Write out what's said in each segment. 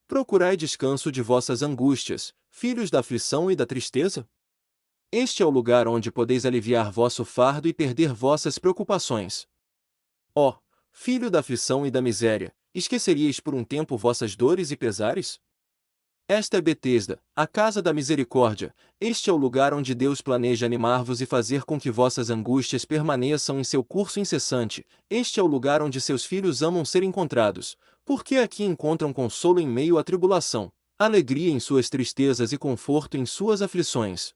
Procurai descanso de vossas angústias, filhos da aflição e da tristeza? Este é o lugar onde podeis aliviar vosso fardo e perder vossas preocupações. Ó, filho da aflição e da miséria, esqueceríeis por um tempo vossas dores e pesares? Esta é Betesda, a casa da misericórdia. Este é o lugar onde Deus planeja animar-vos e fazer com que vossas angústias permaneçam em seu curso incessante. Este é o lugar onde seus filhos amam ser encontrados, porque aqui encontram consolo em meio à tribulação, alegria em suas tristezas e conforto em suas aflições.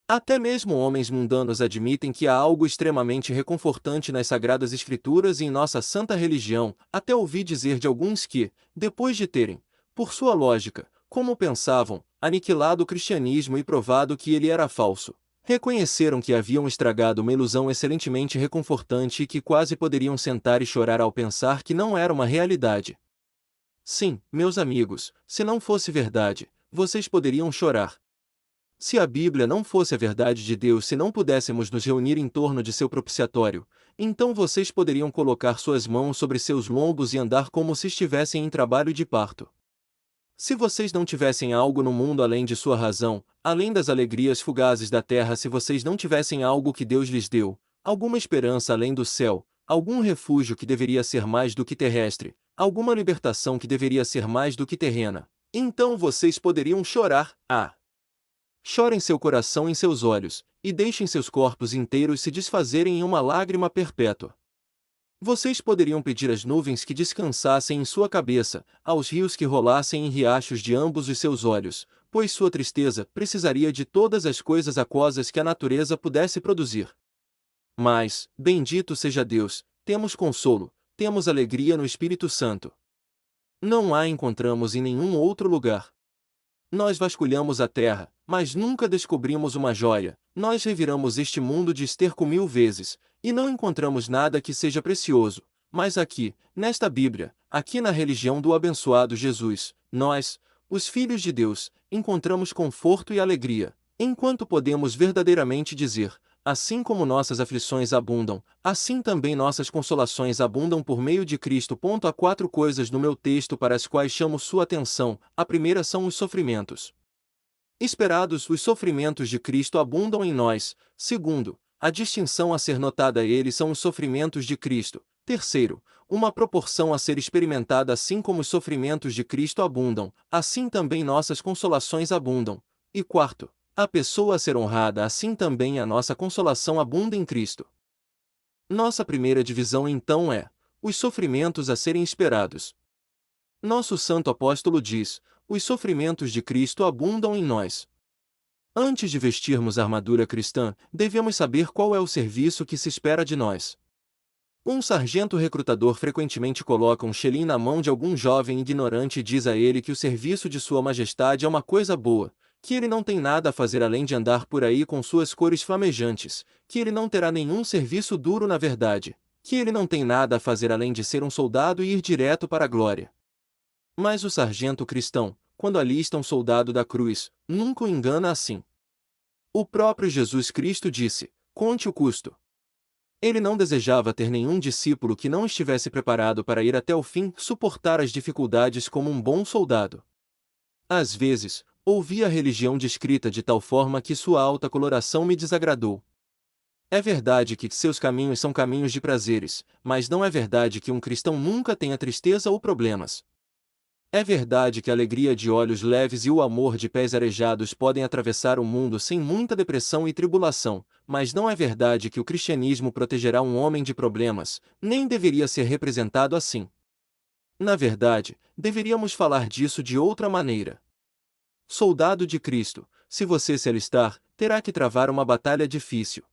Até mesmo homens mundanos admitem que há algo extremamente reconfortante nas Sagradas Escrituras e em nossa santa religião. Até ouvi dizer de alguns que, depois de terem, por sua lógica, como pensavam, aniquilado o cristianismo e provado que ele era falso, reconheceram que haviam estragado uma ilusão excelentemente reconfortante e que quase poderiam sentar e chorar ao pensar que não era uma realidade. Sim, meus amigos, se não fosse verdade, vocês poderiam chorar. Se a Bíblia não fosse a verdade de Deus, se não pudéssemos nos reunir em torno de seu propiciatório, então vocês poderiam colocar suas mãos sobre seus lombos e andar como se estivessem em trabalho de parto. Se vocês não tivessem algo no mundo além de sua razão, além das alegrias fugazes da terra, se vocês não tivessem algo que Deus lhes deu, alguma esperança além do céu, algum refúgio que deveria ser mais do que terrestre, alguma libertação que deveria ser mais do que terrena, então vocês poderiam chorar. Chorem seu coração em seus olhos, e deixem seus corpos inteiros se desfazerem em uma lágrima perpétua. Vocês poderiam pedir às nuvens que descansassem em sua cabeça, aos rios que rolassem em riachos de ambos os seus olhos, pois sua tristeza precisaria de todas as coisas aquosas que a natureza pudesse produzir. Mas, bendito seja Deus, temos consolo, temos alegria no Espírito Santo. Não a encontramos em nenhum outro lugar. Nós vasculhamos a terra, mas nunca descobrimos uma joia. Nós reviramos este mundo de esterco 1000 vezes, e não encontramos nada que seja precioso. Mas aqui, nesta Bíblia, aqui na religião do abençoado Jesus, nós, os filhos de Deus, encontramos conforto e alegria, enquanto podemos verdadeiramente dizer: assim como nossas aflições abundam, assim também nossas consolações abundam por meio de Cristo. Há 4 coisas no meu texto para as quais chamo sua atenção. A primeira são os sofrimentos esperados. Os sofrimentos de Cristo abundam em nós. Segundo, a distinção a ser notada a eles são os sofrimentos de Cristo. Terceiro, uma proporção a ser experimentada. Assim como os sofrimentos de Cristo abundam, assim também nossas consolações abundam. E quarto, a pessoa a ser honrada, assim também a nossa consolação abunda em Cristo. Nossa primeira divisão então é os sofrimentos a serem esperados. Nosso santo apóstolo diz: os sofrimentos de Cristo abundam em nós. Antes de vestirmos a armadura cristã, devemos saber qual é o serviço que se espera de nós. Um sargento recrutador frequentemente coloca um xelim na mão de algum jovem ignorante e diz a ele que o serviço de Sua Majestade é uma coisa boa, que ele não tem nada a fazer além de andar por aí com suas cores flamejantes, que ele não terá nenhum serviço duro na verdade, que ele não tem nada a fazer além de ser um soldado e ir direto para a glória. Mas o sargento cristão, quando alista um soldado da cruz, nunca o engana assim. O próprio Jesus Cristo disse: conte o custo. Ele não desejava ter nenhum discípulo que não estivesse preparado para ir até o fim, suportar as dificuldades como um bom soldado. Às vezes, ouvi a religião descrita de tal forma que sua alta coloração me desagradou. É verdade que seus caminhos são caminhos de prazeres, mas não é verdade que um cristão nunca tenha tristeza ou problemas. É verdade que a alegria de olhos leves e o amor de pés arejados podem atravessar o mundo sem muita depressão e tribulação, mas não é verdade que o cristianismo protegerá um homem de problemas, nem deveria ser representado assim. Na verdade, deveríamos falar disso de outra maneira. Soldado de Cristo, se você se alistar, terá que travar uma batalha difícil.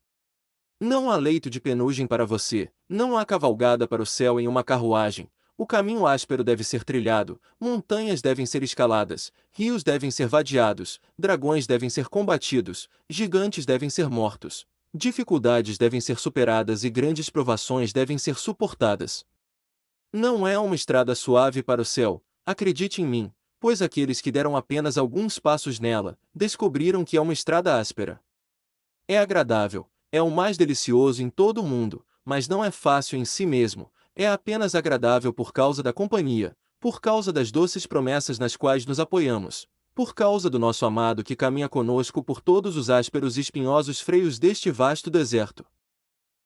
Não há leito de penugem para você, não há cavalgada para o céu em uma carruagem. O caminho áspero deve ser trilhado, montanhas devem ser escaladas, rios devem ser vadeados, dragões devem ser combatidos, gigantes devem ser mortos. Dificuldades devem ser superadas e grandes provações devem ser suportadas. Não é uma estrada suave para o céu, acredite em mim, pois aqueles que deram apenas alguns passos nela, descobriram que é uma estrada áspera. É agradável, é o mais delicioso em todo o mundo, mas não é fácil em si mesmo. É apenas agradável por causa da companhia, por causa das doces promessas nas quais nos apoiamos, por causa do nosso amado que caminha conosco por todos os ásperos e espinhosos freios deste vasto deserto.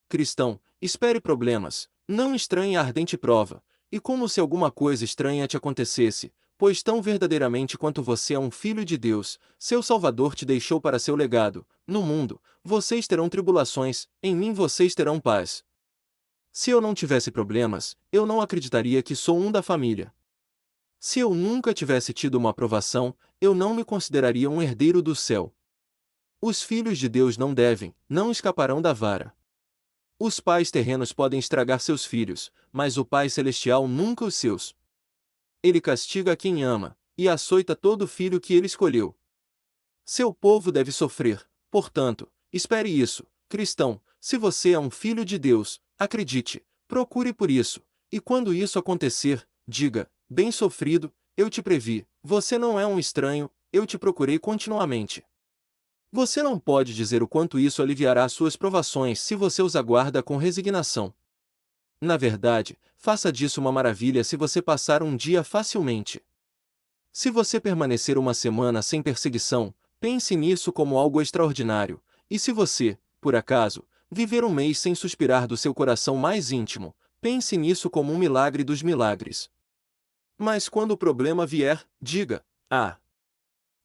Cristão, espere problemas, não estranhe a ardente prova, e como se alguma coisa estranha te acontecesse, pois tão verdadeiramente quanto você é um filho de Deus, seu Salvador te deixou para seu legado, no mundo, vocês terão tribulações, em mim vocês terão paz. Se eu não tivesse problemas, eu não acreditaria que sou um da família. Se eu nunca tivesse tido uma aprovação, eu não me consideraria um herdeiro do céu. Os filhos de Deus não escaparão da vara. Os pais terrenos podem estragar seus filhos, mas o Pai Celestial nunca os seus. Ele castiga a quem ama, e açoita todo filho que ele escolheu. Seu povo deve sofrer, portanto, espere isso, cristão, se você é um filho de Deus, acredite, procure por isso, e quando isso acontecer, diga, bem sofrido, eu te previ, você não é um estranho, eu te procurei continuamente. Você não pode dizer o quanto isso aliviará suas provações se você os aguarda com resignação. Na verdade, faça disso uma maravilha se você passar um dia facilmente. Se você permanecer uma semana sem perseguição, pense nisso como algo extraordinário, e se você, por acaso, viver um mês sem suspirar do seu coração mais íntimo, pense nisso como um milagre dos milagres. Mas quando o problema vier, diga,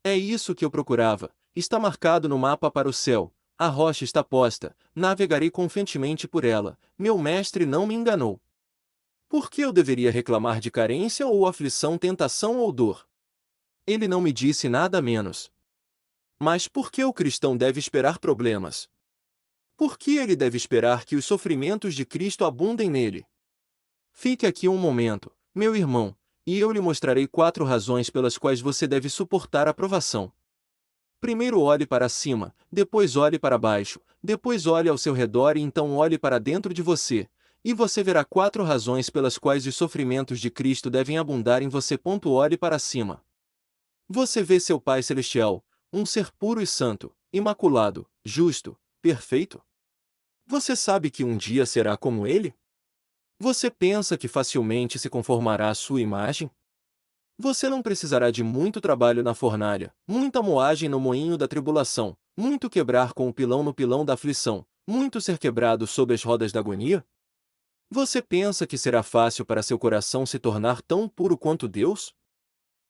é isso que eu procurava, está marcado no mapa para o céu, a rocha está posta, navegarei confiantemente por ela, meu mestre não me enganou. Por que eu deveria reclamar de carência ou aflição, tentação ou dor? Ele não me disse nada menos. Mas por que o cristão deve esperar problemas? Por que ele deve esperar que os sofrimentos de Cristo abundem nele? Fique aqui um momento, meu irmão, e eu lhe mostrarei 4 razões pelas quais você deve suportar a provação. Primeiro olhe para cima, depois olhe para baixo, depois olhe ao seu redor e então olhe para dentro de você, e você verá 4 razões pelas quais os sofrimentos de Cristo devem abundar em você. Olhe para cima. Você vê seu Pai Celestial, um ser puro e santo, imaculado, justo, perfeito? Você sabe que um dia será como ele? Você pensa que facilmente se conformará à sua imagem? Você não precisará de muito trabalho na fornalha, muita moagem no moinho da tribulação, muito quebrar com o pilão no pilão da aflição, muito ser quebrado sob as rodas da agonia? Você pensa que será fácil para seu coração se tornar tão puro quanto Deus?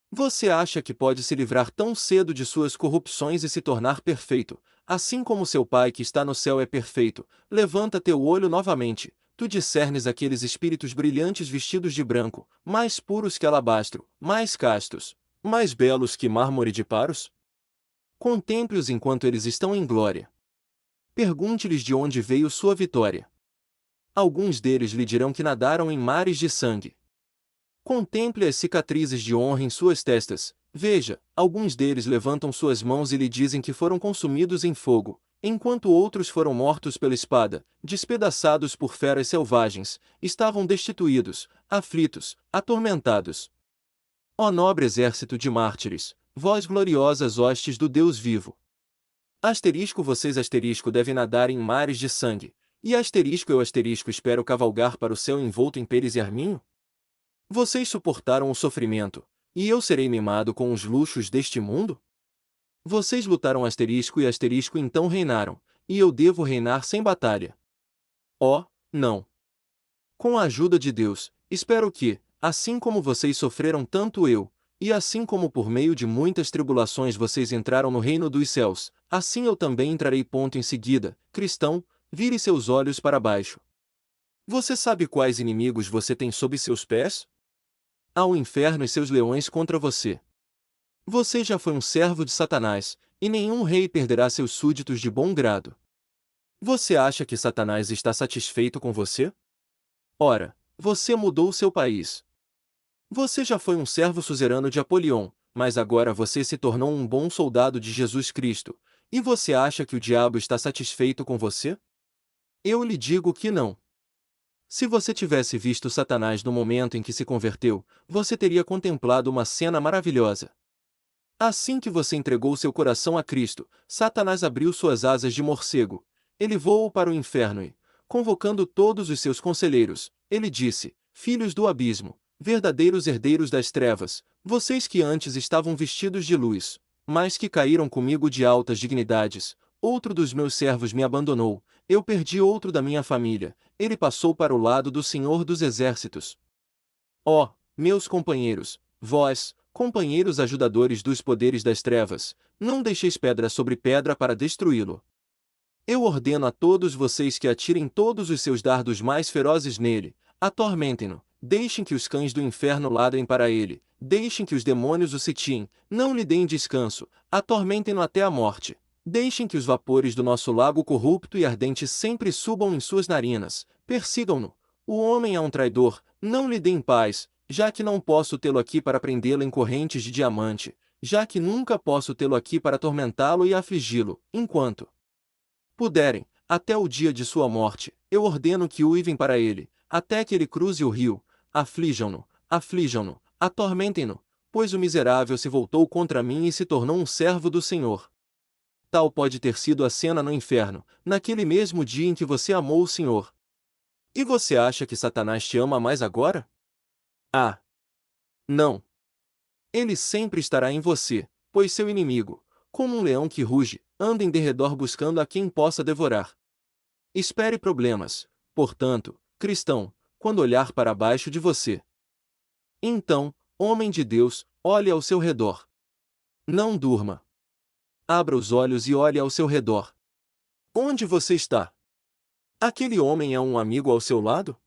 Você acha que pode se livrar tão cedo de suas corrupções e se tornar perfeito, assim como seu Pai que está no céu é perfeito? Levanta teu olho novamente. Tu discernes aqueles espíritos brilhantes vestidos de branco, mais puros que alabastro, mais castos, mais belos que mármore de Paros? Contemple-os enquanto eles estão em glória. Pergunte-lhes de onde veio sua vitória. Alguns deles lhe dirão que nadaram em mares de sangue. Contemple as cicatrizes de honra em suas testas. Veja, alguns deles levantam suas mãos e lhe dizem que foram consumidos em fogo, enquanto outros foram mortos pela espada, despedaçados por feras selvagens, estavam destituídos, aflitos, atormentados. Ó nobre exército de mártires, vós gloriosas hostes do Deus vivo. Vocês devem nadar em mares de sangue, e eu espero cavalgar para o céu envolto em peles e arminho? Vocês suportaram o sofrimento, e eu serei mimado com os luxos deste mundo? Vocês lutaram e então reinaram, e eu devo reinar sem batalha. Oh, não! Com a ajuda de Deus, espero que, assim como vocês sofreram tanto eu, e assim como por meio de muitas tribulações vocês entraram no reino dos céus, assim eu também entrarei. Em seguida, cristão, vire seus olhos para baixo. Você sabe quais inimigos você tem sob seus pés? Há o inferno e seus leões contra você. Você já foi um servo de Satanás, e nenhum rei perderá seus súditos de bom grado. Você acha que Satanás está satisfeito com você? Ora, você mudou seu país. Você já foi um servo suzerano de Apolion, mas agora você se tornou um bom soldado de Jesus Cristo, e você acha que o diabo está satisfeito com você? Eu lhe digo que não. Se você tivesse visto Satanás no momento em que se converteu, você teria contemplado uma cena maravilhosa. Assim que você entregou seu coração a Cristo, Satanás abriu suas asas de morcego. Ele voou para o inferno e, convocando todos os seus conselheiros, ele disse: Filhos do abismo, verdadeiros herdeiros das trevas, vocês que antes estavam vestidos de luz, mas que caíram comigo de altas dignidades, outro dos meus servos me abandonou, eu perdi outro da minha família, ele passou para o lado do Senhor dos Exércitos. Ó, meus companheiros, vós, companheiros ajudadores dos poderes das trevas, não deixeis pedra sobre pedra para destruí-lo. Eu ordeno a todos vocês que atirem todos os seus dardos mais ferozes nele, atormentem-no, deixem que os cães do inferno ladrem para ele, deixem que os demônios o sitiem, não lhe deem descanso, atormentem-no até a morte. Deixem que os vapores do nosso lago corrupto e ardente sempre subam em suas narinas, persigam-no. O homem é um traidor, não lhe deem paz, já que não posso tê-lo aqui para prendê-lo em correntes de diamante, já que nunca posso tê-lo aqui para atormentá-lo e afligi-lo, enquanto puderem, até o dia de sua morte, eu ordeno que uivem para ele, até que ele cruze o rio, aflijam-no, aflijam-no, atormentem-no, pois o miserável se voltou contra mim e se tornou um servo do Senhor. Tal pode ter sido a cena no inferno, naquele mesmo dia em que você amou o Senhor. E você acha que Satanás te ama mais agora? Ah! Não! Ele sempre estará em você, pois seu inimigo, como um leão que ruge, anda em derredor buscando a quem possa devorar. Espere problemas, portanto, cristão, quando olhar para baixo de você. Então, homem de Deus, olhe ao seu redor. Não durma. Abra os olhos e olhe ao seu redor. Onde você está? Aquele homem é um amigo ao seu lado?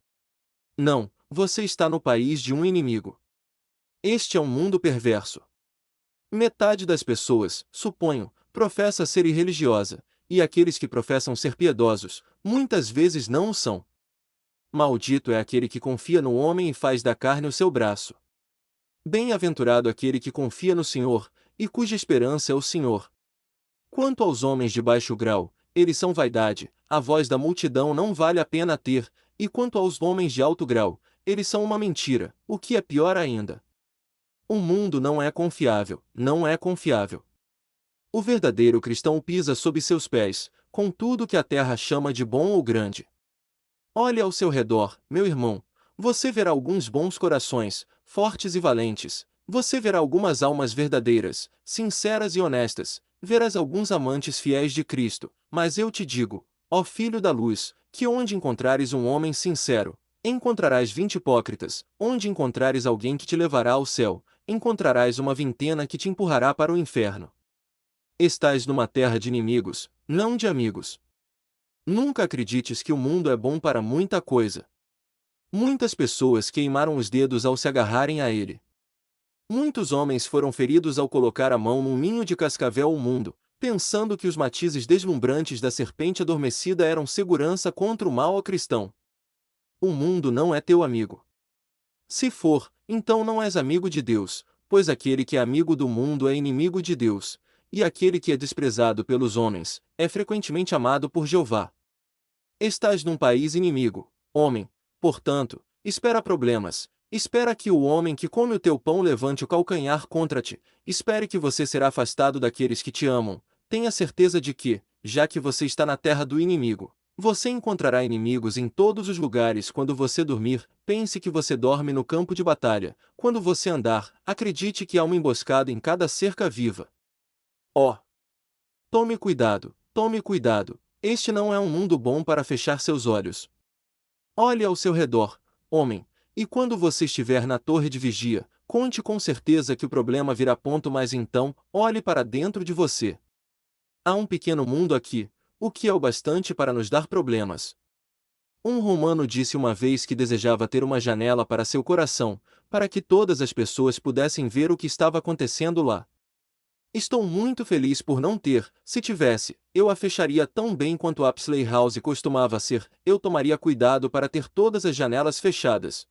Não, você está no país de um inimigo. Este é um mundo perverso. Metade das pessoas, suponho, professa ser irreligiosa, e aqueles que professam ser piedosos, muitas vezes não o são. Maldito é aquele que confia no homem e faz da carne o seu braço. Bem-aventurado aquele que confia no Senhor, e cuja esperança é o Senhor. Quanto aos homens de baixo grau, eles são vaidade, a voz da multidão não vale a pena ter, e quanto aos homens de alto grau, eles são uma mentira, o que é pior ainda. O mundo não é confiável, não é confiável. O verdadeiro cristão pisa sob seus pés, com tudo que a terra chama de bom ou grande. Olhe ao seu redor, meu irmão, você verá alguns bons corações, fortes e valentes, você verá algumas almas verdadeiras, sinceras e honestas, verás alguns amantes fiéis de Cristo, mas eu te digo, ó filho da luz, que onde encontrares um homem sincero, encontrarás 20 hipócritas, onde encontrares alguém que te levará ao céu, encontrarás uma vintena que te empurrará para o inferno. Estás numa terra de inimigos, não de amigos. Nunca acredites que o mundo é bom para muita coisa. Muitas pessoas queimaram os dedos ao se agarrarem a ele. Muitos homens foram feridos ao colocar a mão num ninho de cascavel ou mundo, pensando que os matizes deslumbrantes da serpente adormecida eram segurança contra o mal ao cristão. O mundo não é teu amigo. Se for, então não és amigo de Deus, pois aquele que é amigo do mundo é inimigo de Deus, e aquele que é desprezado pelos homens, é frequentemente amado por Jeová. Estás num país inimigo, homem, portanto, espera problemas, espera que o homem que come o teu pão levante o calcanhar contra ti, espere que você será afastado daqueles que te amam, tenha certeza de que, já que você está na terra do inimigo, você encontrará inimigos em todos os lugares. Quando você dormir, pense que você dorme no campo de batalha, quando você andar, acredite que há uma emboscada em cada cerca viva. Ó! Tome cuidado, este não é um mundo bom para fechar seus olhos. Olhe ao seu redor, homem, e quando você estiver na torre de vigia, conte com certeza que o problema virá ponto, mas então, olhe para dentro de você. Há um pequeno mundo aqui, o que é o bastante para nos dar problemas. Um romano disse uma vez que desejava ter uma janela para seu coração, para que todas as pessoas pudessem ver o que estava acontecendo lá. Estou muito feliz por não ter. Se tivesse, eu a fecharia tão bem quanto Apsley House costumava ser. Eu tomaria cuidado para ter todas as janelas fechadas.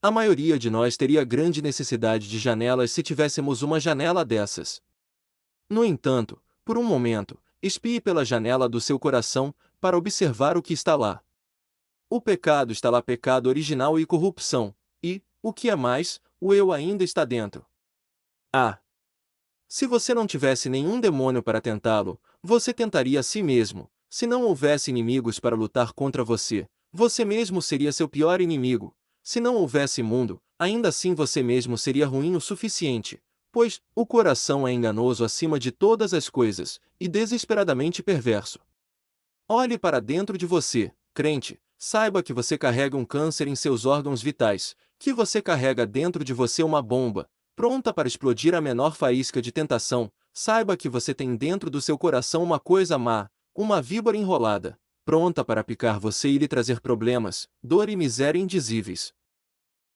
A maioria de nós teria grande necessidade de janelas se tivéssemos uma janela dessas. No entanto, por um momento, espie pela janela do seu coração, para observar o que está lá. O pecado está lá, pecado original e corrupção, e, o que é mais, o eu ainda está dentro. Ah! Se você não tivesse nenhum demônio para tentá-lo, você tentaria a si mesmo. Se não houvesse inimigos para lutar contra você, você mesmo seria seu pior inimigo. Se não houvesse mundo, ainda assim você mesmo seria ruim o suficiente, pois o coração é enganoso acima de todas as coisas, e desesperadamente perverso. Olhe para dentro de você, crente, saiba que você carrega um câncer em seus órgãos vitais, que você carrega dentro de você uma bomba, pronta para explodir a menor faísca de tentação, saiba que você tem dentro do seu coração uma coisa má, uma víbora enrolada, pronta para picar você e lhe trazer problemas, dor e miséria indizíveis.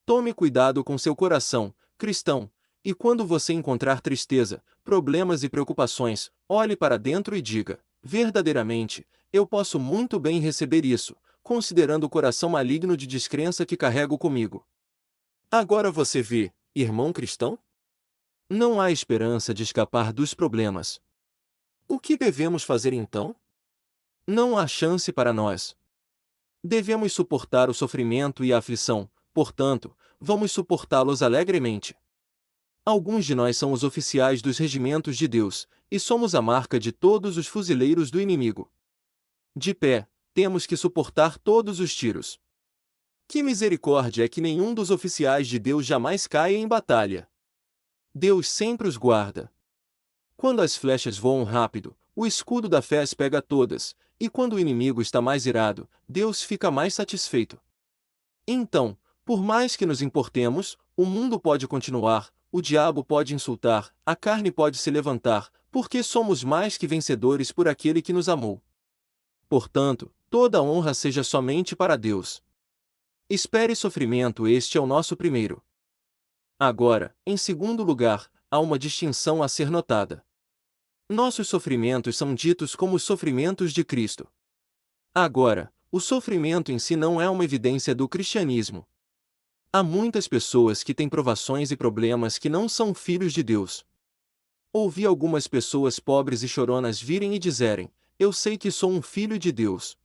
Tome cuidado com seu coração, cristão, e quando você encontrar tristeza, problemas e preocupações, olhe para dentro e diga: verdadeiramente, eu posso muito bem receber isso, considerando o coração maligno de descrença que carrego comigo. Agora você vê, irmão cristão? Não há esperança de escapar dos problemas. O que devemos fazer então? Não há chance para nós. Devemos suportar o sofrimento e a aflição, portanto, vamos suportá-los alegremente. Alguns de nós são os oficiais dos regimentos de Deus, e somos a marca de todos os fuzileiros do inimigo. De pé, temos que suportar todos os tiros. Que misericórdia é que nenhum dos oficiais de Deus jamais caia em batalha. Deus sempre os guarda. Quando as flechas voam rápido, o escudo da fé as pega todas, e quando o inimigo está mais irado, Deus fica mais satisfeito. Então, por mais que nos importemos, o mundo pode continuar, o diabo pode insultar, a carne pode se levantar, porque somos mais que vencedores por aquele que nos amou. Portanto, toda honra seja somente para Deus. Espere sofrimento, este é o nosso primeiro. Agora, em segundo lugar, há uma distinção a ser notada. Nossos sofrimentos são ditos como os sofrimentos de Cristo. Agora, o sofrimento em si não é uma evidência do cristianismo. Há muitas pessoas que têm provações e problemas que não são filhos de Deus. Ouvi algumas pessoas pobres e choronas virem e dizerem: eu sei que sou um filho de Deus.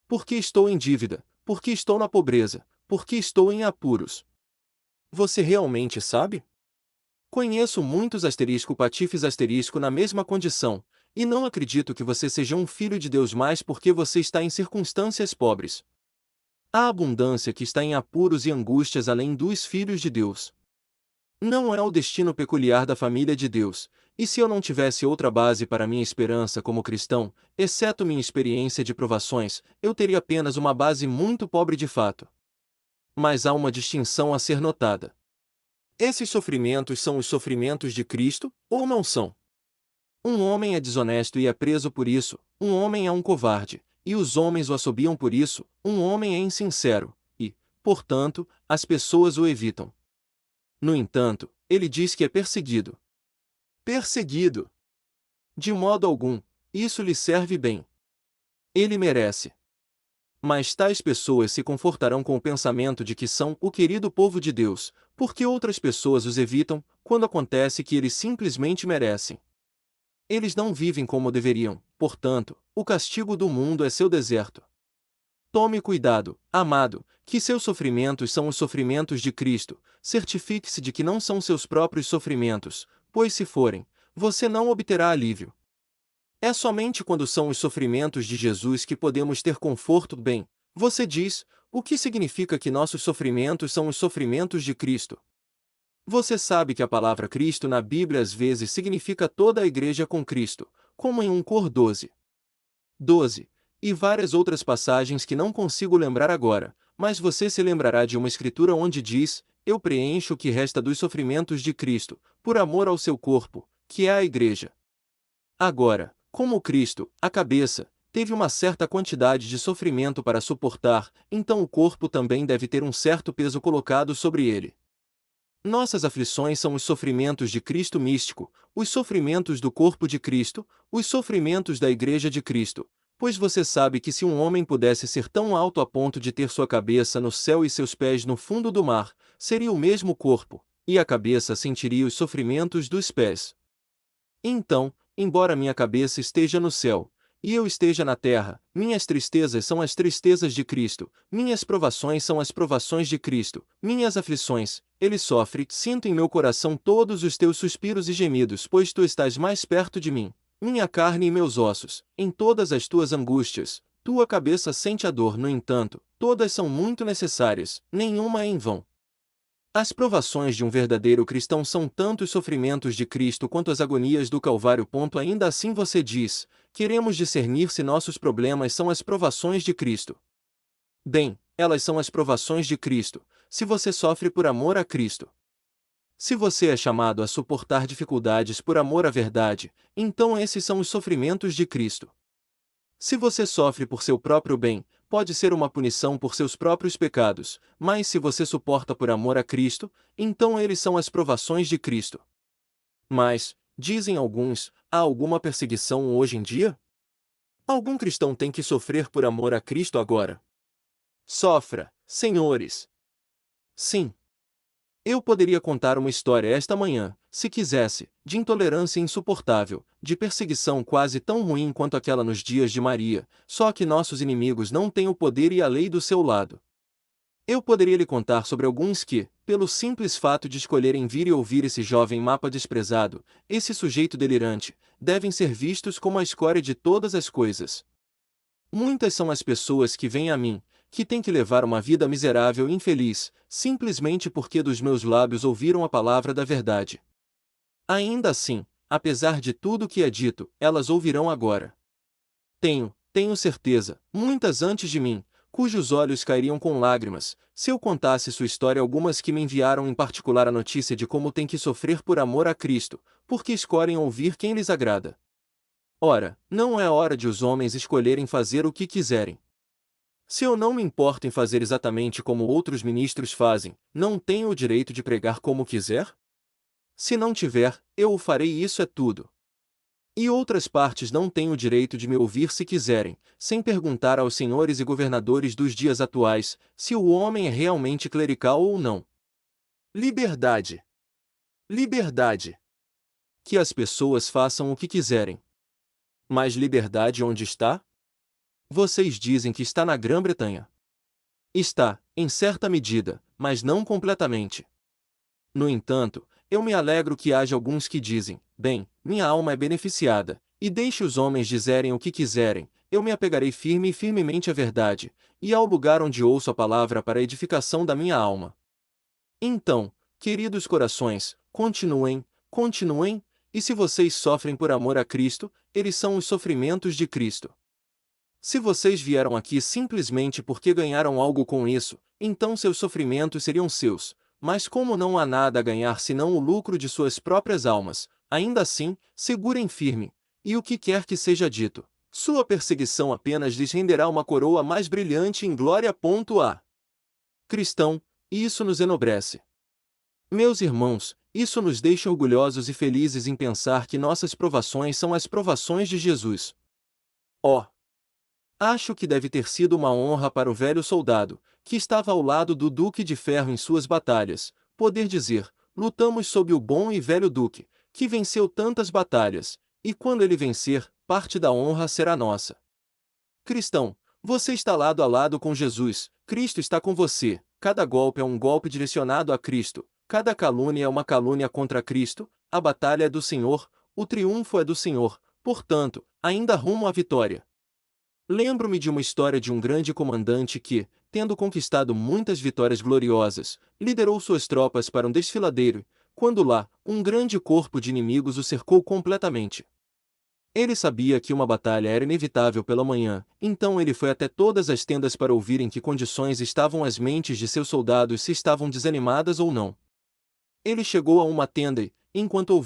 Porque estou em dívida, porque estou na pobreza, porque estou em apuros. Você realmente sabe? Conheço muitos *patifes* na mesma condição, e não acredito que você seja um filho de Deus mais porque você está em circunstâncias pobres. Há abundância que está em apuros e angústias além dos filhos de Deus. Não é o destino peculiar da família de Deus, e se eu não tivesse outra base para minha esperança como cristão, exceto minha experiência de provações, eu teria apenas uma base muito pobre de fato. Mas há uma distinção a ser notada. Esses sofrimentos são os sofrimentos de Cristo, ou não são? Um homem é desonesto e é preso por isso, um homem é um covarde, e os homens o assobiam por isso, um homem é insincero, e, portanto, as pessoas o evitam. No entanto, ele diz que é perseguido. Perseguido! De modo algum, isso lhe serve bem. Ele merece. Mas tais pessoas se confortarão com o pensamento de que são o querido povo de Deus, porque outras pessoas os evitam, quando acontece que eles simplesmente merecem. Eles não vivem como deveriam, portanto, o castigo do mundo é seu deserto. Tome cuidado, amado, que seus sofrimentos são os sofrimentos de Cristo, certifique-se de que não são seus próprios sofrimentos, pois se forem, você não obterá alívio. É somente quando são os sofrimentos de Jesus que podemos ter conforto. Bem, você diz, o que significa que nossos sofrimentos são os sofrimentos de Cristo? Você sabe que a palavra Cristo na Bíblia às vezes significa toda a igreja com Cristo, como em 1 Cor 12. 12, e várias outras passagens que não consigo lembrar agora, mas você se lembrará de uma escritura onde diz: eu preencho o que resta dos sofrimentos de Cristo, por amor ao seu corpo, que é a igreja. Agora, como Cristo, a cabeça, teve uma certa quantidade de sofrimento para suportar, então o corpo também deve ter um certo peso colocado sobre ele. Nossas aflições são os sofrimentos de Cristo místico, os sofrimentos do corpo de Cristo, os sofrimentos da igreja de Cristo, pois você sabe que se um homem pudesse ser tão alto a ponto de ter sua cabeça no céu e seus pés no fundo do mar, seria o mesmo corpo, e a cabeça sentiria os sofrimentos dos pés. Então, embora minha cabeça esteja no céu, e eu esteja na terra, minhas tristezas são as tristezas de Cristo, minhas provações são as provações de Cristo, minhas aflições, ele sofre, sinto em meu coração todos os teus suspiros e gemidos, pois tu estás mais perto de mim, minha carne e meus ossos, em todas as tuas angústias, tua cabeça sente a dor, no entanto, todas são muito necessárias, nenhuma é em vão. As provações de um verdadeiro cristão são tanto os sofrimentos de Cristo quanto as agonias do Calvário. Ainda assim você diz, queremos discernir se nossos problemas são as provações de Cristo. Bem, elas são as provações de Cristo, se você sofre por amor a Cristo. Se você é chamado a suportar dificuldades por amor à verdade, então esses são os sofrimentos de Cristo. Se você sofre por seu próprio bem, pode ser uma punição por seus próprios pecados, mas se você suporta por amor a Cristo, então eles são as provações de Cristo. Mas, dizem alguns, há alguma perseguição hoje em dia? Algum cristão tem que sofrer por amor a Cristo agora? Sofra, senhores! Sim. Eu poderia contar uma história esta manhã, se quisesse, de intolerância insuportável, de perseguição quase tão ruim quanto aquela nos dias de Maria, só que nossos inimigos não têm o poder e a lei do seu lado. Eu poderia lhe contar sobre alguns que, pelo simples fato de escolherem vir e ouvir esse jovem mapa desprezado, esse sujeito delirante, devem ser vistos como a escória de todas as coisas. Muitas são as pessoas que vêm a mim, que têm que levar uma vida miserável e infeliz, simplesmente porque dos meus lábios ouviram a palavra da verdade. Ainda assim, apesar de tudo o que é dito, elas ouvirão agora. Tenho certeza, muitas antes de mim, cujos olhos cairiam com lágrimas, se eu contasse sua história. Algumas que me enviaram em particular a notícia de como têm que sofrer por amor a Cristo, porque escolhem ouvir quem lhes agrada. Ora, não é hora de os homens escolherem fazer o que quiserem. Se eu não me importo em fazer exatamente como outros ministros fazem, não tenho o direito de pregar como quiser? Se não tiver, eu o farei, isso é tudo. E outras partes não têm o direito de me ouvir se quiserem, sem perguntar aos senhores e governadores dos dias atuais, se o homem é realmente clerical ou não. Liberdade! Liberdade! Que as pessoas façam o que quiserem. Mas liberdade onde está? Vocês dizem que está na Grã-Bretanha. Está, em certa medida, mas não completamente. No entanto, eu me alegro que haja alguns que dizem, bem, minha alma é beneficiada, e deixe os homens dizerem o que quiserem, eu me apegarei firme e firmemente à verdade, e ao lugar onde ouço a palavra para a edificação da minha alma. Então, queridos corações, continuem, e se vocês sofrem por amor a Cristo, eles são os sofrimentos de Cristo. Se vocês vieram aqui simplesmente porque ganharam algo com isso, então seus sofrimentos seriam seus, mas como não há nada a ganhar senão o lucro de suas próprias almas, ainda assim, segurem firme, e o que quer que seja dito, sua perseguição apenas lhes renderá uma coroa mais brilhante em glória. A cristão, isso nos enobrece. Meus irmãos, isso nos deixa orgulhosos e felizes em pensar que nossas provações são as provações de Jesus. Ó! Acho que deve ter sido uma honra para o velho soldado, que estava ao lado do Duque de Ferro em suas batalhas, poder dizer, lutamos sob o bom e velho Duque, que venceu tantas batalhas, e quando ele vencer, parte da honra será nossa. Cristão, você está lado a lado com Jesus, Cristo está com você, cada golpe é um golpe direcionado a Cristo, cada calúnia é uma calúnia contra Cristo, a batalha é do Senhor, o triunfo é do Senhor, portanto, ainda rumo à vitória. Lembro-me de uma história de um grande comandante que, tendo conquistado muitas vitórias gloriosas, liderou suas tropas para um desfiladeiro, quando lá, um grande corpo de inimigos o cercou completamente. Ele sabia que uma batalha era inevitável pela manhã, então ele foi até todas as tendas para ouvir em que condições estavam as mentes de seus soldados, se estavam desanimadas ou não. Ele chegou a uma tenda e, enquanto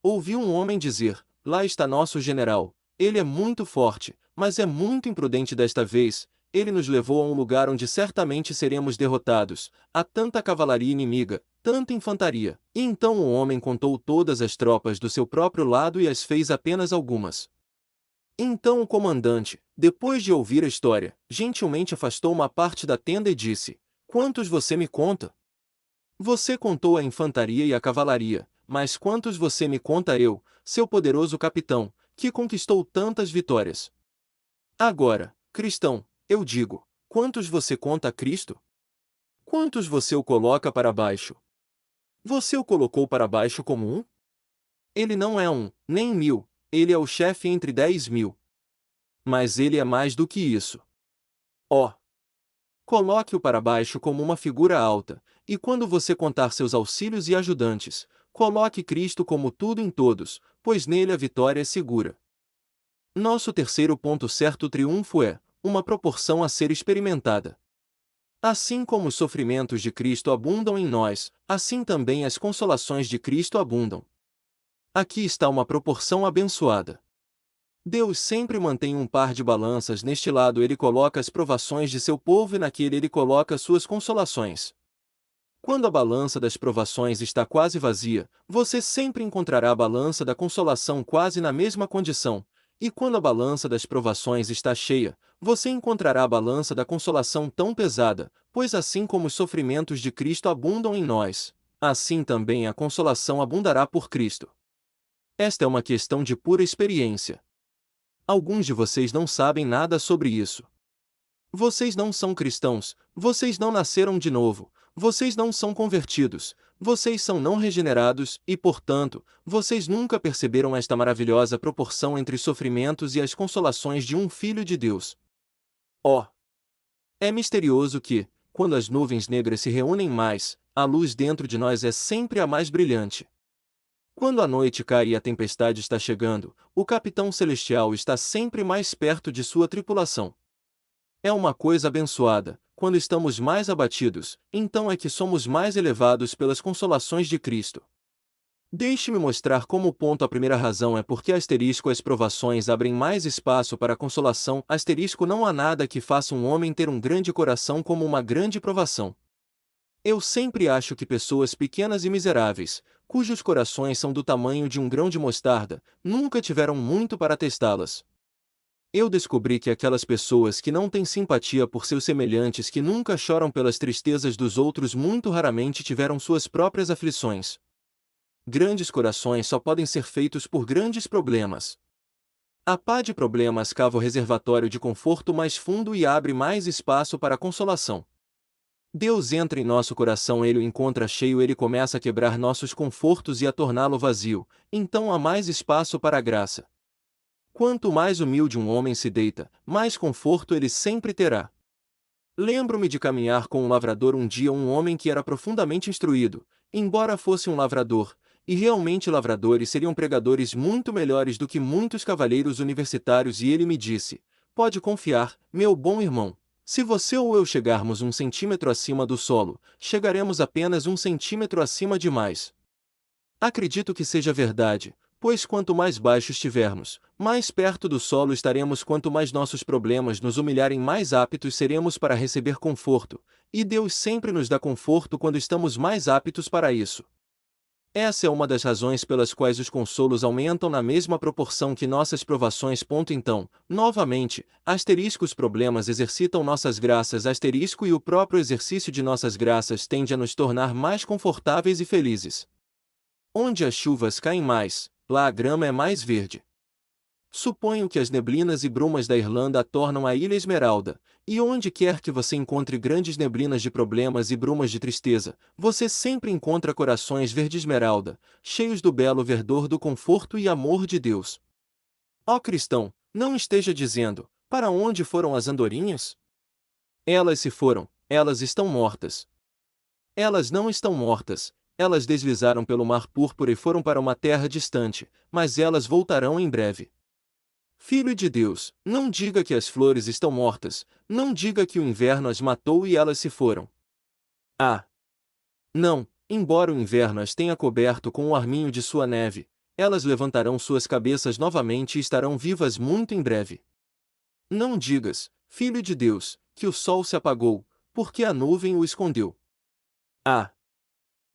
ouviu um homem dizer, lá está nosso general, ele é muito forte, mas é muito imprudente desta vez, ele nos levou a um lugar onde certamente seremos derrotados, há tanta cavalaria inimiga, tanta infantaria. E então o homem contou todas as tropas do seu próprio lado e as fez apenas algumas. Então o comandante, depois de ouvir a história, gentilmente afastou uma parte da tenda e disse, quantos você me conta? Você contou a infantaria e a cavalaria, mas quantos você me conta eu, seu poderoso capitão, que conquistou tantas vitórias? Agora, cristão, eu digo, quantos você conta a Cristo? Quantos você o coloca para baixo? Você o colocou para baixo como um? Ele não é um, nem 1000, ele é o chefe entre 10.000. Mas ele é mais do que isso. Ó! coloque-o para baixo como uma figura alta, e quando você contar seus auxílios e ajudantes, coloque Cristo como tudo em todos, pois nele a vitória é segura. Nosso terceiro ponto certo triunfo é uma proporção a ser experimentada. Assim como os sofrimentos de Cristo abundam em nós, assim também as consolações de Cristo abundam. Aqui está uma proporção abençoada. Deus sempre mantém um par de balanças, neste lado ele coloca as provações de seu povo e naquele ele coloca suas consolações. Quando a balança das provações está quase vazia, você sempre encontrará a balança da consolação quase na mesma condição, e quando a balança das provações está cheia, você encontrará a balança da consolação tão pesada, pois assim como os sofrimentos de Cristo abundam em nós, assim também a consolação abundará por Cristo. Esta é uma questão de pura experiência. Alguns de vocês não sabem nada sobre isso. Vocês não são cristãos, vocês não nasceram de novo, vocês não são convertidos, vocês são não regenerados e, portanto, vocês nunca perceberam esta maravilhosa proporção entre os sofrimentos e as consolações de um Filho de Deus. Oh! É misterioso que, quando as nuvens negras se reúnem mais, a luz dentro de nós é sempre a mais brilhante. Quando a noite cai e a tempestade está chegando, o capitão celestial está sempre mais perto de sua tripulação. É uma coisa abençoada, quando estamos mais abatidos, então é que somos mais elevados pelas consolações de Cristo. Deixe-me mostrar como o ponto. A primeira razão é porque as provações abrem mais espaço para a consolação. Não há nada que faça um homem ter um grande coração como uma grande provação. Eu sempre acho que pessoas pequenas e miseráveis, cujos corações são do tamanho de um grão de mostarda, nunca tiveram muito para testá-las. Eu descobri que aquelas pessoas que não têm simpatia por seus semelhantes, que nunca choram pelas tristezas dos outros, muito raramente tiveram suas próprias aflições. Grandes corações só podem ser feitos por grandes problemas. A pá de problemas cava o reservatório de conforto mais fundo e abre mais espaço para a consolação. Deus entra em nosso coração, ele o encontra cheio, ele começa a quebrar nossos confortos e a torná-lo vazio, então há mais espaço para a graça. Quanto mais humilde um homem se deita, mais conforto ele sempre terá. Lembro-me de caminhar com um lavrador um dia, um homem que era profundamente instruído, embora fosse um lavrador, e realmente lavradores seriam pregadores muito melhores do que muitos cavalheiros universitários, e ele me disse: "Pode confiar, meu bom irmão. Se você ou eu chegarmos 1 centímetro acima do solo, chegaremos apenas 1 centímetro acima demais." Acredito que seja verdade, pois quanto mais baixo estivermos, mais perto do solo estaremos. Quanto mais nossos problemas nos humilharem, mais aptos seremos para receber conforto, e Deus sempre nos dá conforto quando estamos mais aptos para isso. Essa é uma das razões pelas quais os consolos aumentam na mesma proporção que nossas provações. Então, novamente, os problemas exercitam nossas graças, e o próprio exercício de nossas graças tende a nos tornar mais confortáveis e felizes. Onde as chuvas caem mais, lá a grama é mais verde. Suponho que as neblinas e brumas da Irlanda tornam a Ilha Esmeralda, e onde quer que você encontre grandes neblinas de problemas e brumas de tristeza, você sempre encontra corações verde esmeralda, cheios do belo verdor do conforto e amor de Deus. Ó cristão, não esteja dizendo: "Para onde foram as andorinhas?" Elas se foram, elas estão mortas. Elas não estão mortas, elas deslizaram pelo mar púrpura e foram para uma terra distante, mas elas voltarão em breve. Filho de Deus, não diga que as flores estão mortas, não diga que o inverno as matou e elas se foram. Ah! Não, embora o inverno as tenha coberto com o arminho de sua neve, elas levantarão suas cabeças novamente e estarão vivas muito em breve. Não digas, filho de Deus, que o sol se apagou, porque a nuvem o escondeu. Ah!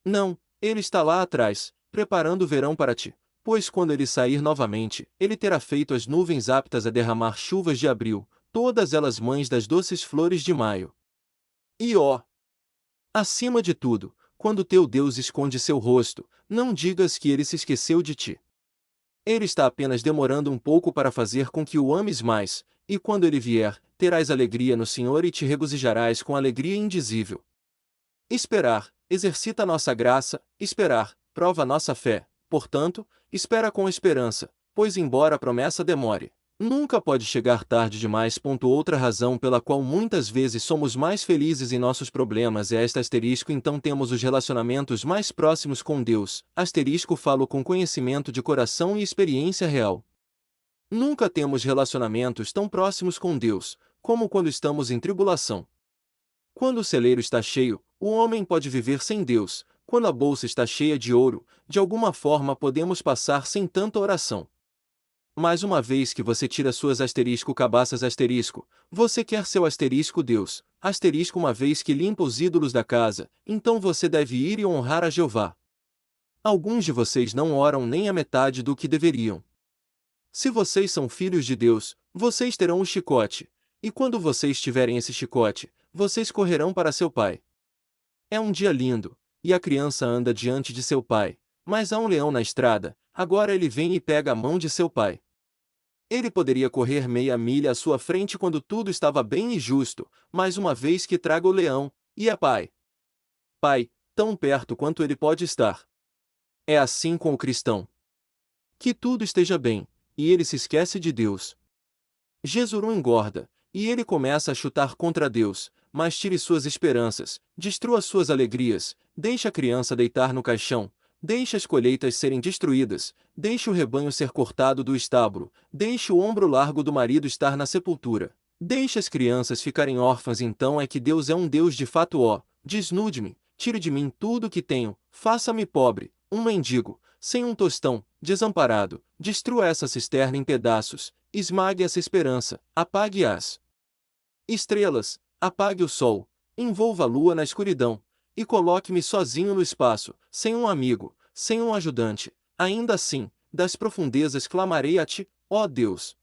Não, ele está lá atrás, preparando o verão para ti. Pois quando ele sair novamente, ele terá feito as nuvens aptas a derramar chuvas de abril, todas elas mães das doces flores de maio. E ó! Acima de tudo, quando teu Deus esconde seu rosto, não digas que ele se esqueceu de ti. Ele está apenas demorando um pouco para fazer com que o ames mais, e quando ele vier, terás alegria no Senhor e te regozijarás com alegria indizível. Esperar, exercita nossa graça, esperar, prova nossa fé. Portanto, espera com esperança, pois embora a promessa demore, Nunca pode chegar tarde demais. Outra razão pela qual muitas vezes somos mais felizes em nossos problemas é esta asterisco. Então temos os relacionamentos mais próximos com Deus. Asterisco, falo com conhecimento de coração e experiência real. Nunca temos relacionamentos tão próximos com Deus, como quando estamos em tribulação. Quando o celeiro está cheio, o homem pode viver sem Deus. Quando a bolsa está cheia de ouro, de alguma forma podemos passar sem tanta oração. Mas uma vez que você tira suas cabaças você quer seu Deus, uma vez que limpa os ídolos da casa, então você deve ir e honrar a Jeová. Alguns de vocês não oram nem a metade do que deveriam. Se vocês são filhos de Deus, vocês terão o chicote, e quando vocês tiverem esse chicote, vocês correrão para seu pai. É um dia lindo, e a criança anda diante de seu pai, mas há um leão na estrada, agora ele vem e pega a mão de seu pai. Ele poderia correr meia milha à sua frente quando tudo estava bem e justo, mas uma vez que traga o leão, e é pai. Pai, tão perto quanto ele pode estar. É assim com o cristão. Que tudo esteja bem, e ele se esquece de Deus. Jezurun engorda, e ele começa a chutar contra Deus, mas tire suas esperanças, destrua suas alegrias, deixe a criança deitar no caixão, deixe as colheitas serem destruídas, deixe o rebanho ser cortado do estábulo, deixe o ombro largo do marido estar na sepultura, deixe as crianças ficarem órfãs. Então é que Deus é um Deus de fato. Desnude-me, tire de mim tudo o que tenho, faça-me pobre, um mendigo, sem um tostão, desamparado, destrua essa cisterna em pedaços, esmague essa esperança, apague as estrelas, apague o sol, envolva a lua na escuridão, e coloque-me sozinho no espaço, sem um amigo, sem um ajudante. Ainda assim, das profundezas clamarei a ti, ó Deus.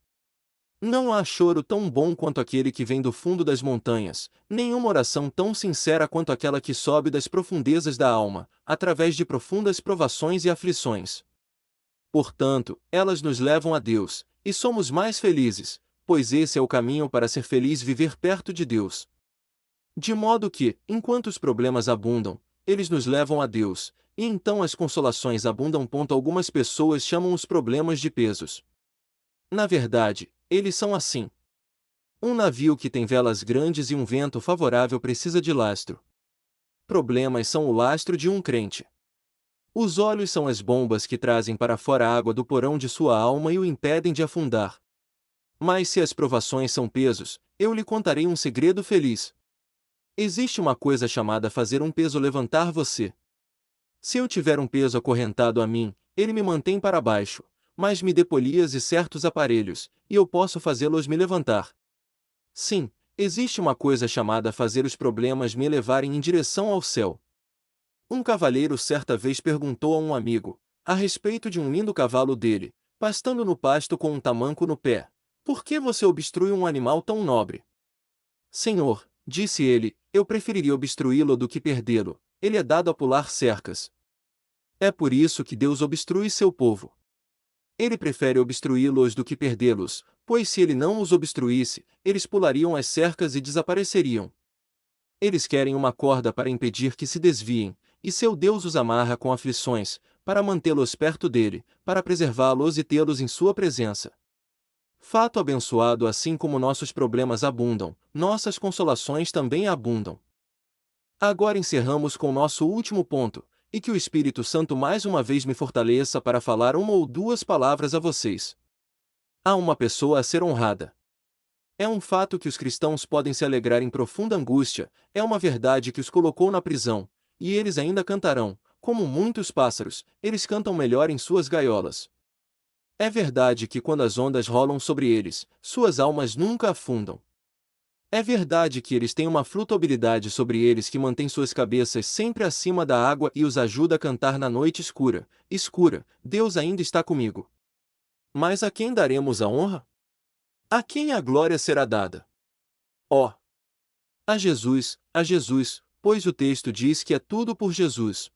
Não há choro tão bom quanto aquele que vem do fundo das montanhas, nenhuma oração tão sincera quanto aquela que sobe das profundezas da alma, através de profundas provações e aflições. Portanto, elas nos levam a Deus, e somos mais felizes, pois esse é o caminho para ser feliz, viver perto de Deus. De modo que, enquanto os problemas abundam, eles nos levam a Deus, e então as consolações abundam. Algumas pessoas chamam os problemas de pesos. Na verdade, eles são assim. Um navio que tem velas grandes e um vento favorável precisa de lastro. Problemas são o lastro de um crente. Os olhos são as bombas que trazem para fora a água do porão de sua alma e o impedem de afundar. Mas se as provações são pesos, eu lhe contarei um segredo feliz. Existe uma coisa chamada fazer um peso levantar você. Se eu tiver um peso acorrentado a mim, ele me mantém para baixo, mas me dê polias e certos aparelhos, e eu posso fazê-los me levantar. Sim, existe uma coisa chamada fazer os problemas me levarem em direção ao céu. Um cavalheiro certa vez perguntou a um amigo, a respeito de um lindo cavalo dele, pastando no pasto com um tamanco no pé: "Por que você obstrui um animal tão nobre?" "Senhor", disse ele, "eu preferiria obstruí-lo do que perdê-lo. Ele é dado a pular cercas." É por isso que Deus obstrui seu povo. Ele prefere obstruí-los do que perdê-los, pois se ele não os obstruísse, eles pulariam as cercas e desapareceriam. Eles querem uma corda para impedir que se desviem, e seu Deus os amarra com aflições, para mantê-los perto dele, para preservá-los e tê-los em sua presença. Fato abençoado: assim como nossos problemas abundam, nossas consolações também abundam. Agora encerramos com nosso último ponto, e que o Espírito Santo mais uma vez me fortaleça para falar uma ou duas palavras a vocês. Há uma pessoa a ser honrada. É um fato que os cristãos podem se alegrar em profunda angústia, é uma verdade que os colocou na prisão, e eles ainda cantarão, como muitos pássaros, eles cantam melhor em suas gaiolas. É verdade que quando as ondas rolam sobre eles, suas almas nunca afundam. É verdade que eles têm uma flutuabilidade sobre eles que mantém suas cabeças sempre acima da água e os ajuda a cantar na noite escura, escura: "Deus ainda está comigo." Mas a quem daremos a honra? A quem a glória será dada? Ó, a Jesus, pois o texto diz que é tudo por Jesus.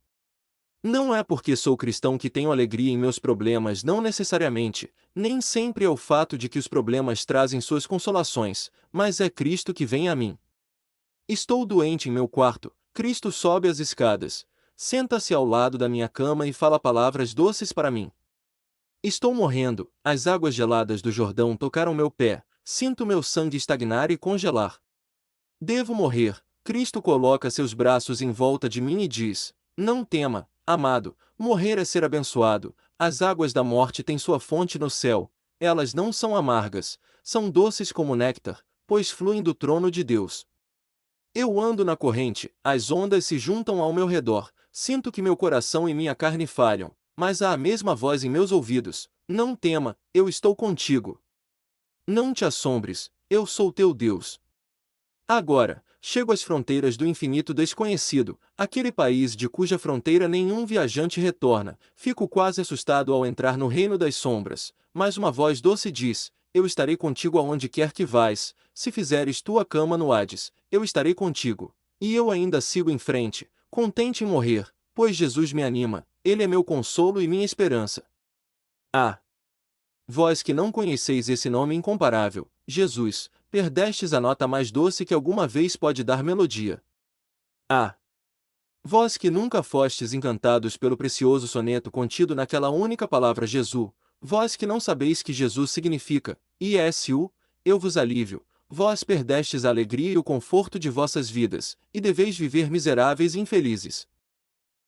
Não é porque sou cristão que tenho alegria em meus problemas, não necessariamente, nem sempre é o fato de que os problemas trazem suas consolações, mas é Cristo que vem a mim. Estou doente em meu quarto, Cristo sobe as escadas, senta-se ao lado da minha cama e fala palavras doces para mim. Estou morrendo, as águas geladas do Jordão tocaram meu pé, sinto meu sangue estagnar e congelar. Devo morrer. Cristo coloca seus braços em volta de mim e diz: Não tema, amado, morrer é ser abençoado. As águas da morte têm sua fonte no céu. Elas não são amargas, são doces como néctar, pois fluem do trono de Deus. Eu ando na corrente, as ondas se juntam ao meu redor, sinto que meu coração e minha carne falham, mas há a mesma voz em meus ouvidos: Não tema, eu estou contigo. Não te assombres, eu sou teu Deus. Agora, chego às fronteiras do infinito desconhecido, aquele país de cuja fronteira nenhum viajante retorna. Fico quase assustado ao entrar no reino das sombras, mas uma voz doce diz: Eu estarei contigo aonde quer que vás. Se fizeres tua cama no Hades, eu estarei contigo. E eu ainda sigo em frente, contente em morrer, pois Jesus me anima, ele é meu consolo e minha esperança. Ah! Vós que não conheceis esse nome incomparável, Jesus, perdestes a nota mais doce que alguma vez pode dar melodia. Ah! Vós que nunca fostes encantados pelo precioso soneto contido naquela única palavra Jesus, vós que não sabeis que Jesus significa, ISU, eu vos alívio, vós perdestes a alegria e o conforto de vossas vidas, e deveis viver miseráveis e infelizes.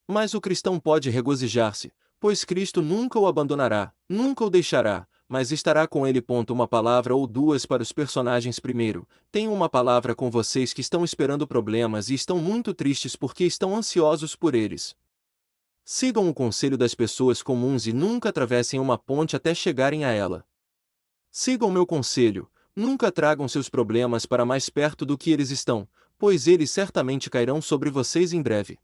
Mas o cristão pode regozijar-se, pois Cristo nunca o abandonará, nunca o deixará, mas estará com ele. Uma palavra ou duas para os personagens primeiro. Tenho uma palavra com vocês que estão esperando problemas e estão muito tristes porque estão ansiosos por eles. Sigam o conselho das pessoas comuns e nunca atravessem uma ponte até chegarem a ela. Sigam meu conselho, nunca tragam seus problemas para mais perto do que eles estão, pois eles certamente cairão sobre vocês em breve.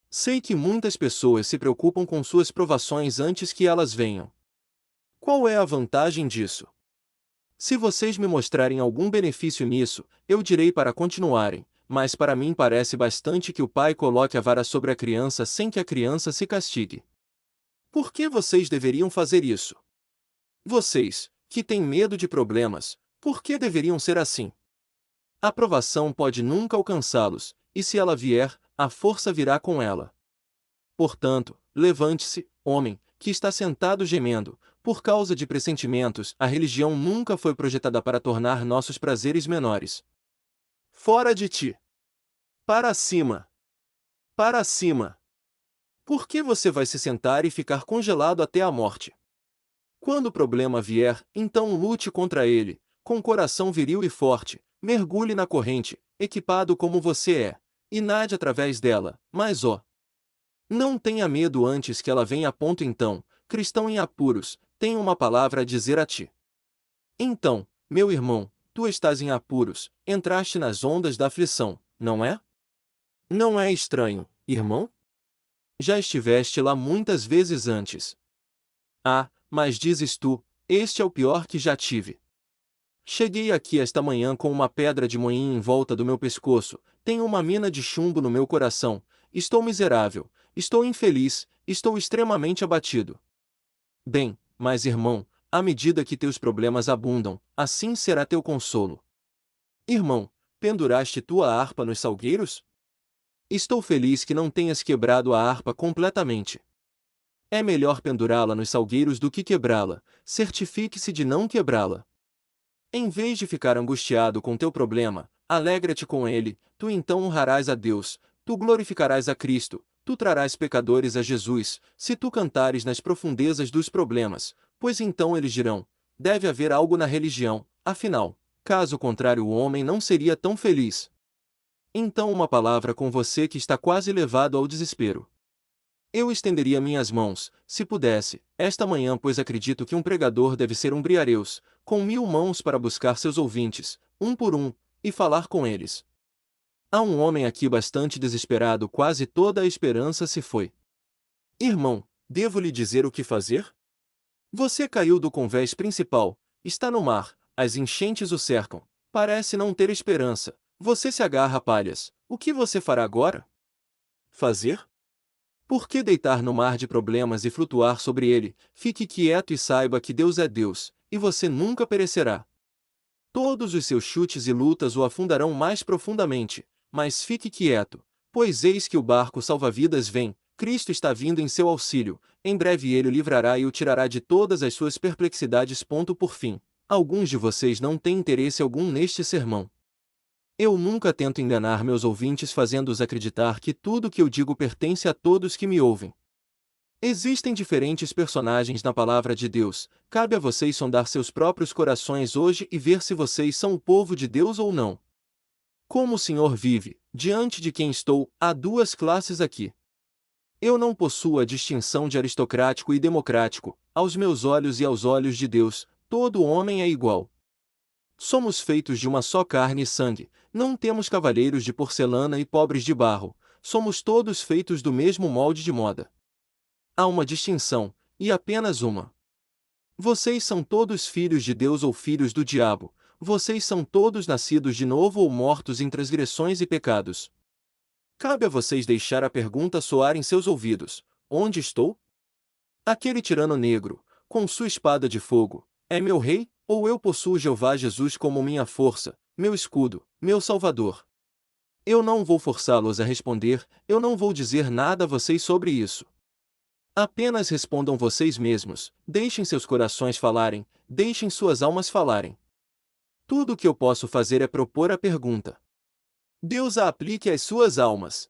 Sei que muitas pessoas se preocupam com suas provações antes que elas venham. Qual é a vantagem disso? Se vocês me mostrarem algum benefício nisso, eu direi para continuarem, mas para mim parece bastante que o pai coloque a vara sobre a criança sem que a criança se castigue. Por que vocês deveriam fazer isso? Vocês, que têm medo de problemas, por que deveriam ser assim? A provação pode nunca alcançá-los, e se ela vier, a força virá com ela. Portanto, levante-se, homem, que está sentado gemendo, por causa de pressentimentos. A religião nunca foi projetada para tornar nossos prazeres menores. Fora de ti! Para cima! Para cima! Por que você vai se sentar e ficar congelado até a morte? Quando o problema vier, então lute contra ele, com coração viril e forte, mergulhe na corrente, equipado como você é, e nade através dela, mas não tenha medo antes que ela venha. Então, cristão em apuros, tenho uma palavra a dizer a ti. Então, meu irmão, tu estás em apuros, entraste nas ondas da aflição, não é? Não é estranho, irmão? Já estiveste lá muitas vezes antes. Ah, mas dizes tu, este é o pior que já tive. Cheguei aqui esta manhã com uma pedra de moinho em volta do meu pescoço, tenho uma mina de chumbo no meu coração, estou miserável, estou infeliz, estou extremamente abatido. Bem, mas irmão, à medida que teus problemas abundam, assim será teu consolo. Irmão, penduraste tua harpa nos salgueiros? Estou feliz que não tenhas quebrado a harpa completamente. É melhor pendurá-la nos salgueiros do que quebrá-la, certifique-se de não quebrá-la. Em vez de ficar angustiado com teu problema, alegra-te com ele, tu então honrarás a Deus, tu glorificarás a Cristo, tu trarás pecadores a Jesus, se tu cantares nas profundezas dos problemas, pois então eles dirão: deve haver algo na religião, afinal, caso contrário o homem não seria tão feliz. Então uma palavra com você que está quase levado ao desespero. Eu estenderia minhas mãos, se pudesse, esta manhã, pois acredito que um pregador deve ser um briareus, com 1000 mãos para buscar seus ouvintes, um por um, e falar com eles. Há um homem aqui bastante desesperado, quase toda a esperança se foi. Irmão, devo lhe dizer o que fazer? Você caiu do convés principal, está no mar, as enchentes o cercam, parece não ter esperança, você se agarra a palhas, o que você fará agora? Fazer? Por que deitar no mar de problemas e flutuar sobre ele? Fique quieto e saiba que Deus é Deus, e você nunca perecerá. Todos os seus chutes e lutas o afundarão mais profundamente, mas fique quieto, pois eis que o barco salva-vidas vem, Cristo está vindo em seu auxílio, em breve ele o livrará e o tirará de todas as suas perplexidades. Por fim, alguns de vocês não têm interesse algum neste sermão. Eu nunca tento enganar meus ouvintes fazendo-os acreditar que tudo o que eu digo pertence a todos que me ouvem. Existem diferentes personagens na palavra de Deus, cabe a vocês sondar seus próprios corações hoje e ver se vocês são o povo de Deus ou não. Como o Senhor vive, diante de quem estou, há duas classes aqui. Eu não possuo a distinção de aristocrático e democrático, aos meus olhos e aos olhos de Deus, todo homem é igual. Somos feitos de uma só carne e sangue, não temos cavalheiros de porcelana e pobres de barro, somos todos feitos do mesmo molde de moda. Há uma distinção, e apenas uma. Vocês são todos filhos de Deus ou filhos do diabo, vocês são todos nascidos de novo ou mortos em transgressões e pecados. Cabe a vocês deixar a pergunta soar em seus ouvidos: onde estou? Aquele tirano negro, com sua espada de fogo, é meu rei, ou eu possuo Jeová Jesus como minha força, meu escudo, meu salvador? Eu não vou forçá-los a responder, eu não vou dizer nada a vocês sobre isso. Apenas respondam vocês mesmos, deixem seus corações falarem, deixem suas almas falarem. Tudo o que eu posso fazer é propor a pergunta. Deus a aplique às suas almas.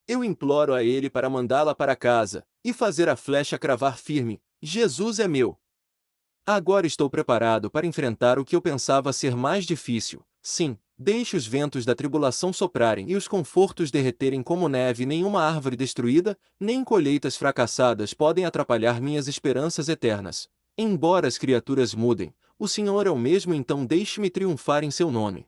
Eu imploro a Ele para mandá-la para casa, e fazer a flecha cravar firme: Jesus é meu. Agora estou preparado para enfrentar o que eu pensava ser mais difícil. Sim, deixe os ventos da tribulação soprarem e os confortos derreterem como neve. Nenhuma árvore destruída, nem colheitas fracassadas podem atrapalhar minhas esperanças eternas. Embora as criaturas mudem, o Senhor é o mesmo, então deixe-me triunfar em seu nome.